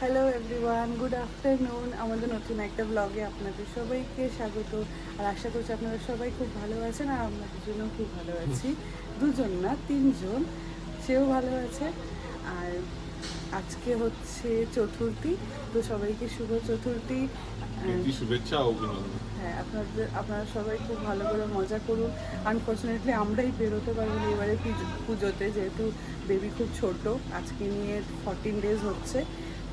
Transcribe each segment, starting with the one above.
Hello everyone, good afternoon. আমাদের নতুন একটা ব্লগে আপনাদের সবাইকে স্বাগত। আর আশা করছি আপনারা সবাই খুব ভালো আছেন, আর আমরা দুজনেও খুব ভালো আছি। দুজন না, তিনজন, সেও ভালো আছে। আর আজকে হচ্ছে চতুর্থী, তো সবাইকে শুভ চতুর্থী। শুভেচ্ছা ও অভিনন্দন। হ্যাঁ, আপনারা সবাই খুব ভালো করে মজা করুন। আনফর্চুনেটলি আমরাই বেরোতে পারবো না এবারে পুজোতে, যেহেতু বেবি খুব ছোট, আজকে নিয়ে 14 ডেজ হচ্ছে,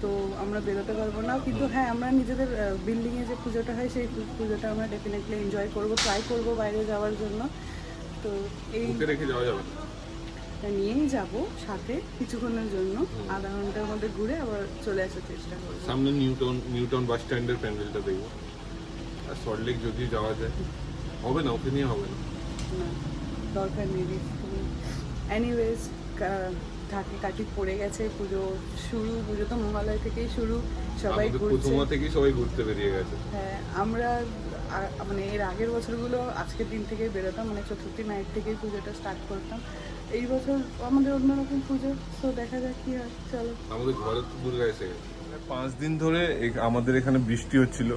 তো আমরা বেরোতে পারবো না। কিন্তু হ্যাঁ, আমরা নিজেদের বিল্ডিংয়ে যে পুজোটা হয় সেই পুজোটা আমরা ডেফিনেটলি এনজয় করবো, ট্রাই করবো বাইরে যাওয়ার জন্য। তো এই রেখে যাওয়া যাবে না। নিয়েই যাব সাথে কিছুক্ষণের জন্য, আধা ঘন্টার মধ্যে ঘুরে আবার চলে আসার চেষ্টা করবো। সামনে নিউটাউন বাস স্ট্যান্ডের প্যান্ডেলটা দেখবো। আর সল্টলেক যদি যাওয়া যায়, হবে না, ওকে নিয়ে হবে না। না, দরকার নেই। এনিওয়েজ, ঢাকে কাটি পড়ে গেছে, পুজো তো মহালয় থেকেই শুরু, সবাই ঘুরছে। প্রথমা থেকেই সবাই ঘুরতে বেরিয়ে গেছে। হ্যাঁ, আমরা মানে এর আগের বছরগুলো আজকের দিন থেকে বেরোতাম, মানে চতুর্থী নাইট থেকেই পুজোটা স্টার্ট করতাম। এই বছর আমাদের অন্যরকম পুজো, তো দেখা যাক কি হয়। চলো, আমাদের ঘরে তো দুর্গা এসে গেছে। 5 দিন ধরে আমাদের এখানে বৃষ্টি হচ্ছিল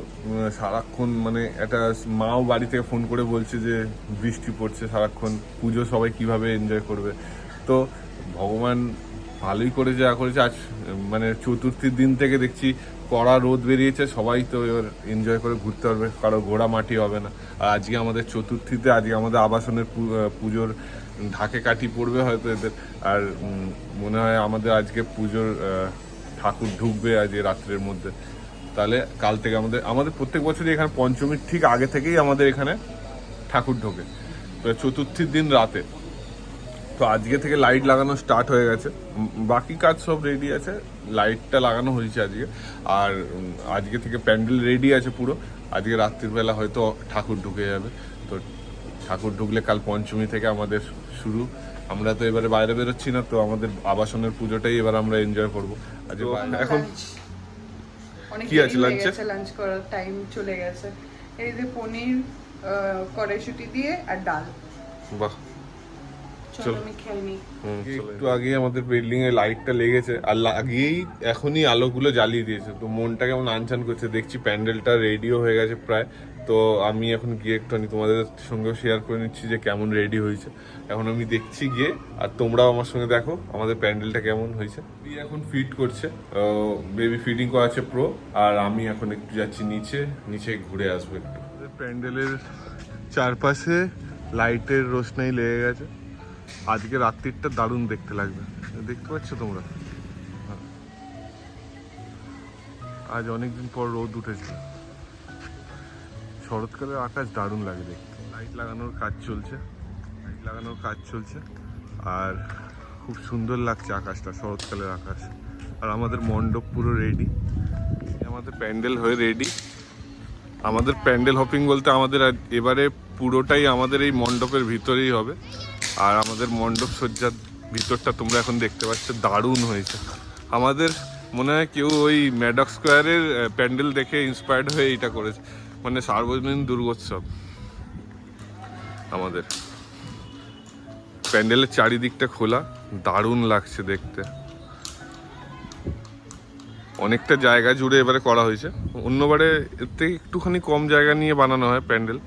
সারাক্ষণ। মানে একটা মাও বাড়ি থেকে ফোন করে বলছে যে বৃষ্টি পড়ছে সারাক্ষণ, পুজো সবাই কিভাবে এনজয় করবে। তো ভগবান ভালোই করে যা করেছে, আজ মানে চতুর্থীর দিন থেকে দেখছি কড়া রোদ বেরিয়েছে, সবাই তো এবার এনজয় করে ঘুরতে পারবে, কারো ঘোড়া মাটি হবে না। আর আজকে আমাদের চতুর্থীতে, আজকে আমাদের আবাসনের পুজোর ঢাকে কাঠি পড়বে হয়তো এদের। আর মনে হয় আমাদের আজকে পুজোর ঠাকুর ঢুকবে আজ রাত্রের মধ্যে। তাহলে কাল থেকে আমাদের প্রত্যেক বছরই এখানে পঞ্চমীর ঠিক আগে থেকেই আমাদের এখানে ঠাকুর ঢোকে, তো চতুর্থীর দিন রাতে। তো আজকে থেকে লাইট লাগানো স্টার্ট হয়ে গেছে, বাকি কাজ সব রেডি আছে, লাইটটা লাগানো হয়েছে আজকে। আর আজকে থেকে প্যান্ডেল রেডি আছে পুরো। আজকে রাত্রির বেলা হয়তো ঠাকুর ঢুকে যাবে। তো ঠাকুর ঢুকলে কাল পঞ্চমী থেকে আমাদের শুরু। আমরা তো এবারে বাইরে বেরোচ্ছি না, তো আমাদের আবাসনের পুজোটাই এবার আমরা এনজয় করবো। আজকে এখন কি আছে লাঞ্চে? লাঞ্চ করার টাইম চলে গেছে। এই যে পনির, কড়াইশুঁটি দিয়ে আর ডাল। বাহ, চলো আমি খেয়ে নিই। একটু আগেই আমাদের বিল্ডিং এ লাইটটা লেগেছে, আর লাগিয়েই এখনই আলোগুলো জ্বালিয়ে দিয়েছে। তো মনটা কেমন আনচান করছে। দেখছি প্যান্ডেলটা রেডিও হয়ে গেছে প্রায়। তো আমি এখন গিয়ে একটুখানি তোমাদের সঙ্গেও শেয়ার করে নিচ্ছি যে কেমন রেডি হয়েছে। এখন আমি দেখছি গিয়ে, আর তোমরাও আমার সঙ্গে দেখো আমাদের প্যান্ডেলটা কেমন হয়েছে। এখন ফিট করছে, বেবি ফিটিং করা আছে প্রো। আর আমি এখন একটু যাচ্ছি নিচে ঘুরে আসবো একটু। প্যান্ডেলের চারপাশে লাইটের রোশনাই লেগে গেছে। আজকে রাত্রিটা দারুণ দেখতে লাগবে, দেখতে পাচ্ছ তোমরা। আজ অনেকদিন পর রোদ উঠেছে, শরৎকালের আকাশ দারুণ লাগে দেখতে। লাইট লাগানোর কাজ চলছে, আর খুব সুন্দর লাগছে আকাশটা, শরৎকালের আকাশ। আর আমাদের মণ্ডপ পুরো রেডি, আমাদের প্যান্ডেল হয়ে রেডি। আমাদের প্যান্ডেল হপিং বলতে আমাদের এবারে পুরোটাই আমাদের এই মণ্ডপের ভিতরেই হবে। আর আমাদের মণ্ডপ সজ্জার ভিতরটা তোমরা এখন দেখতে পাচ্ছ, দারুণ হয়েছে। আমাদের মনে হয় কেউ ওই ম্যাডক স্কোয়ারের প্যান্ডেল দেখে ইন্সপায়ার্ড হয়ে এইটা করেছে, মানে সার্বজনীন দুর্গোৎসব। আমাদের প্যান্ডেলের চারিদিকটা খোলা, দারুণ লাগছে দেখতে। অনেকটা জায়গা জুড়ে এবারে করা হয়েছে। অন্যবারে এর থেকে একটুখানি কম জায়গা নিয়ে বানানো হয় প্যান্ডেল,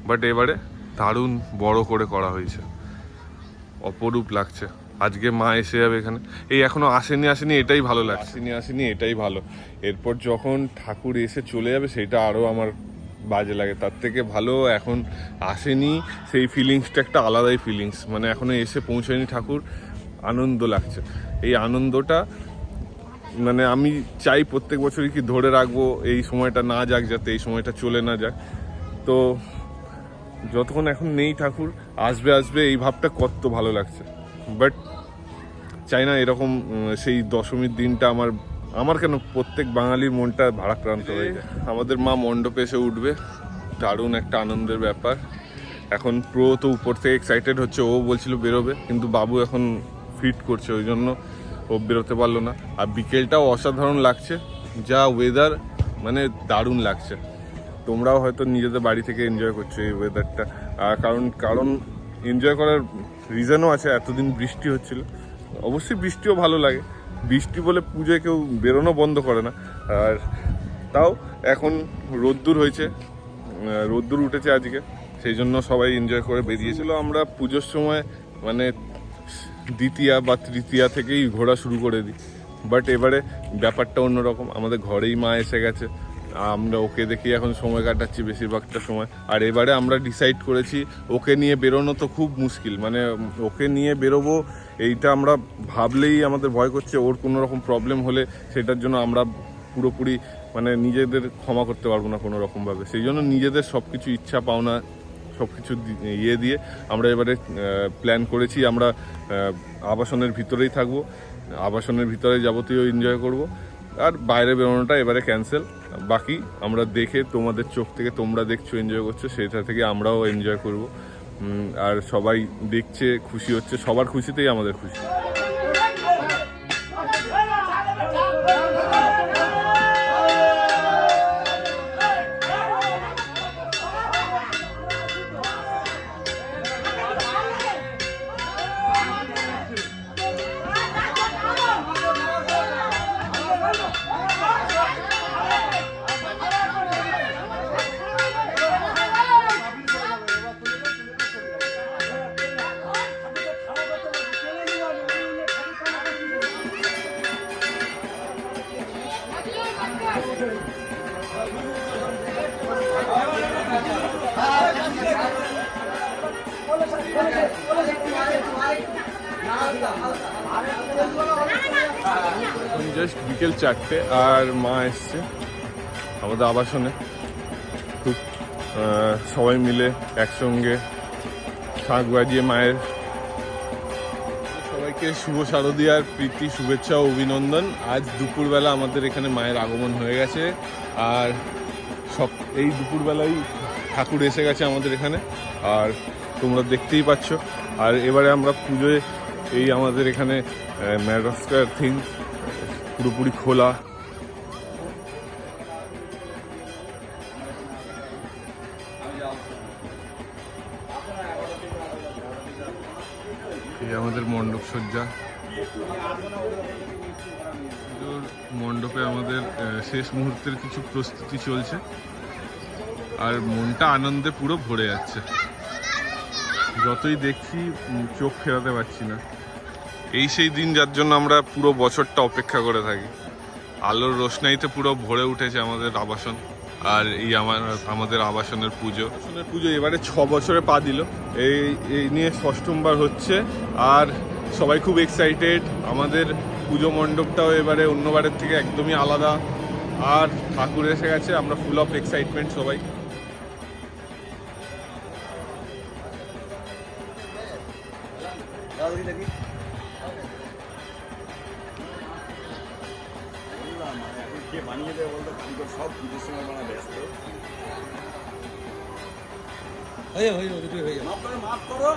বাট এবারে দারুণ বড় করে করা হয়েছে, অপরূপ লাগছে। আজকে মা এসে যাবে এখানে, এই এখনো আসেনি, এটাই ভালো লাগছে। আসেনি এটাই ভালো। এরপর যখন ঠাকুর এসে চলে যাবে সেটা আরও আমার বাজে লাগে। তার থেকে ভালো এখন আসেনি, সেই ফিলিংসটা একটা আলাদাই ফিলিংস। মানে এখনো এসে পৌঁছায়নি ঠাকুর, আনন্দ লাগছে। এই আনন্দটা মানে আমি চাই প্রত্যেক বছরই কি ধরে রাখবো, এই সময়টা না যাক, যাতে এই সময়টা চলে না যাক। তো যতক্ষণ এখন নেই ঠাকুর, আসবে এই ভাবটা কত ভালো লাগছে। বাট চাই না এরকম সেই দশমীর দিনটা আমার কেন প্রত্যেক বাঙালির মনটা ভারাক্রান্ত হয়ে যায়। আমাদের মা মণ্ডপে এসে উঠবে, দারুণ একটা আনন্দের ব্যাপার। এখন প্রো তো উপর থেকে এক্সাইটেড হচ্ছে, ও বলছিল বেরোবে, কিন্তু বাবু এখন ফিট করছে, ওই জন্য ও বেরোতে পারলো না। আর বিকেলটাও অসাধারণ লাগছে, যা ওয়েদার, মানে দারুণ লাগছে। তোমরাও হয়তো নিজেদের বাড়ি থেকে এনজয় করছো এই ওয়েদারটা। কারণ এনজয় করার রিজনও আছে, এতদিন বৃষ্টি হচ্ছিল। অবশ্যই বৃষ্টিও ভালো লাগে, বৃষ্টি বলে পুজোয় কেউ বেরোনো বন্ধ করে না। আর তাও এখন রোদ্দুর হয়েছে, রোদ্দুর উঠেছে আজকে, সেই জন্য সবাই এনজয় করে বেরিয়েছিল। আমরা পুজোর সময় মানে দ্বিতীয়া বা তৃতীয়া থেকেই ঘোরা শুরু করে দিই, বাট এবারে ব্যাপারটা অন্যরকম। আমাদের ঘরেই মা এসে গেছে, আমরা ওকে দেখি এখন সময় কাটাচ্ছি বেশিরভাগটা সময়। আর এবারে আমরা ডিসাইড করেছি ওকে নিয়ে বেরোনো তো খুব মুশকিল, মানে ওকে নিয়ে বেরোবো এইটা আমরা ভাবলেই আমাদের ভয় করছে। ওর কোনো রকম প্রবলেম হলে সেটার জন্য আমরা পুরোপুরি মানে নিজেদের ক্ষমা করতে পারবো না কোনো রকমভাবে। সেই জন্য নিজেদের সব কিছু ইচ্ছা পাওনা সব কিছু ইয়ে দিয়ে আমরা এবারে প্ল্যান করেছি আমরা আবাসনের ভিতরেই থাকবো, আবাসনের ভিতরে যাবতীয় এনজয় করব, আর বাইরে বেরোনোটা এবারে ক্যান্সেল। বাকি আমরা দেখে তোমাদের চোখ থেকে তোমরা দেখছো এনজয় করছো, সেটা থেকে আমরাও এনজয় করব। আর সবাই দেখছে, খুশি হচ্ছে, সবার খুশিতেই আমাদের খুশি। জাস্ট বিকেল 4টে আর মা এসছে আমাদের আবাসনে। খুব সবাই মিলে একসঙ্গে শাঁখ বাজিয়ে মায়ের সবাইকে শুভ শারদীয়ার প্রীতি, শুভেচ্ছা ও অভিনন্দন। আজ দুপুরবেলা আমাদের এখানে মায়ের আগমন হয়ে গেছে, আর এই দুপুরবেলাই ঠাকুর এসে গেছে আমাদের এখানে, আর তোমরা দেখতেই পাচ্ছ। আর এবারে আমরা পুজোয় এই আমাদের এখানে ম্যাডাস্কার থিম পুরোপুরি খোলা। এই আমাদের মণ্ডপ সজ্জা, মণ্ডপে আমাদের শেষ মুহূর্তের কিছু প্রস্তুতি চলছে, আর মনটা আনন্দে পুরো ভরে যাচ্ছে। যতই দেখছি চোখ ফেরাতে পারছি না। এই সেই দিন যার জন্য আমরা পুরো বছরটা অপেক্ষা করে থাকি। আলোর রোশনাইতে পুরো ভরে উঠেছে আমাদের আবাসন, আর এই আমাদের আবাসনের পুজো এবারে 6 বছরে পা দিল। এই নিয়ে 6ঠমবার হচ্ছে, আর সবাই খুব এক্সাইটেড। আমাদের পুজো মণ্ডপটাও এবারে অন্যবারের থেকে একদমই আলাদা, আর ঠাকুর এসে গেছে, আমরা ফুল অফ এক্সাইটমেন্ট সবাই। বানিয়ে দেবে বলতে সব পুজোর সময় বানা ব্যস্ত। মাফ করো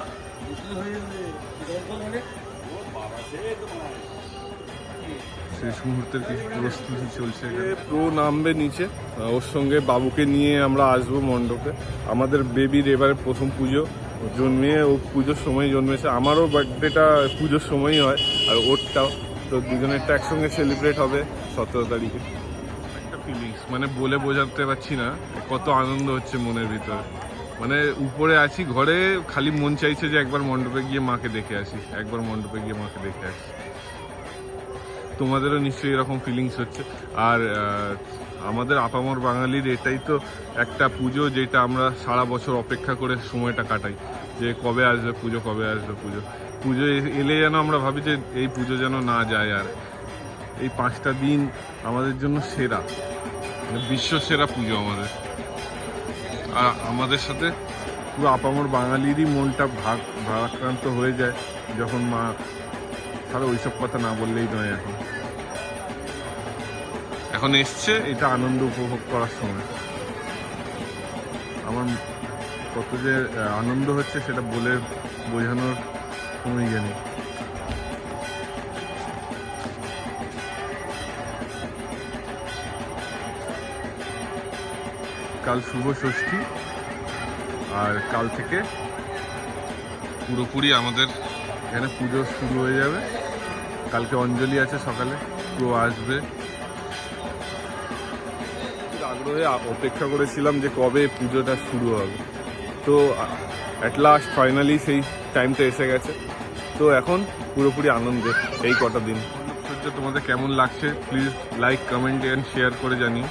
শেষ মুহূর্তের কিছু প্রস্তুতি চলছে। প্রো নামবে নিচে, ওর সঙ্গে বাবুকে নিয়ে আমরা আসবো মণ্ডপে। আমাদের বেবির এবারে প্রথম পুজো, জন্মে ও পুজোর সময় জন্মেছে। আমারও বার্থডেটা পুজোর সময়ই হয়, আর ওরটাও, তো দুজনেরটা একসঙ্গে সেলিব্রেট হবে 17 তারিখে। একটা ফিলিংস মানে বলে বোঝাতে পারছি না কত আনন্দ হচ্ছে মনের ভিতরে। মানে উপরে আছি ঘরে, খালি মন চাইছে যে একবার মণ্ডপে গিয়ে মাকে দেখে আসি, একবার মণ্ডপে গিয়ে মাকে দেখে আসি। তোমাদেরও নিশ্চয়ই এরকম ফিলিংস হচ্ছে। আর আমাদের আপামর বাঙালির এটাই তো একটা পুজো যেটা আমরা সারা বছর অপেক্ষা করে সময়টা কাটাই, যে কবে আসবে পুজো, কবে আসবে পুজো। পুজো এলে যেন আমরা ভাবি যে এই পুজো যেন না যায়। আর এই 5টা দিন আমাদের জন্য সেরা, বিশ্ব সেরা পুজো আমাদের। আর আমাদের সাথে পুরো আপামর বাঙালিরই মনটা ভারাক্রান্ত হয়ে যায় যখন মা, তাহলে ওইসব কথা না বললেই নয়। এখন এসছে, এটা আনন্দ উপভোগ করার সময়। আমার কত যে আনন্দ হচ্ছে সেটা বলে বোঝানোর কোনো ইয়ে নেই। কাল শুভ ষষ্ঠী, আর কাল থেকে পুরোপুরি আমাদের এখানে পুজো শুরু হয়ে যাবে। কালকে অঞ্জলি আছে সকালে, পুরো আসবে। আগ্রহে অপেক্ষা করেছিলাম যে কবে পুজোটা শুরু হবে, তো অ্যাট লাস্ট ফাইনালি সেই টাইমটা এসে গেছে। তো এখন পুরোপুরি আনন্দে এই কটা দিন। তোমাদের কেমন লাগছে please like, comment and share করে জানিও।